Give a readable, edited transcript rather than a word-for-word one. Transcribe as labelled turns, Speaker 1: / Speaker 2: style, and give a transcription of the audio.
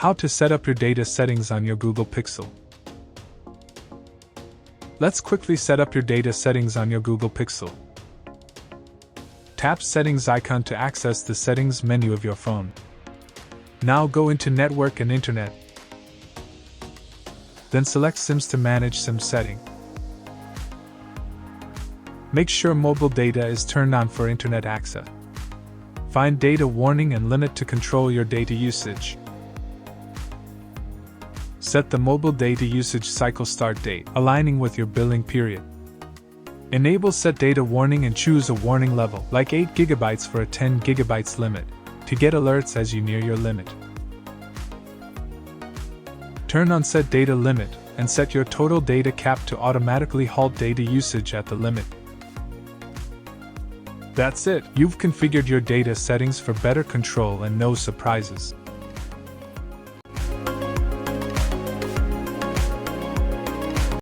Speaker 1: How to set up your data settings on your Google Pixel. Let's quickly set up your data settings on your Google Pixel. Tap Settings icon to access the Settings menu of your phone. Now go into Network and Internet. Then select SIMs to manage SIM setting. Make sure mobile data is turned on for internet access. Find Data Warning and Limit to control your data usage. Set the mobile data usage cycle start date, aligning with your billing period. Enable Set Data Warning and choose a warning level, like 8 GB for a 10 GB limit, to get alerts as you near your limit. Turn on Set Data Limit, and set your total data cap to automatically halt data usage at the limit. That's it, you've configured your data settings for better control and no surprises.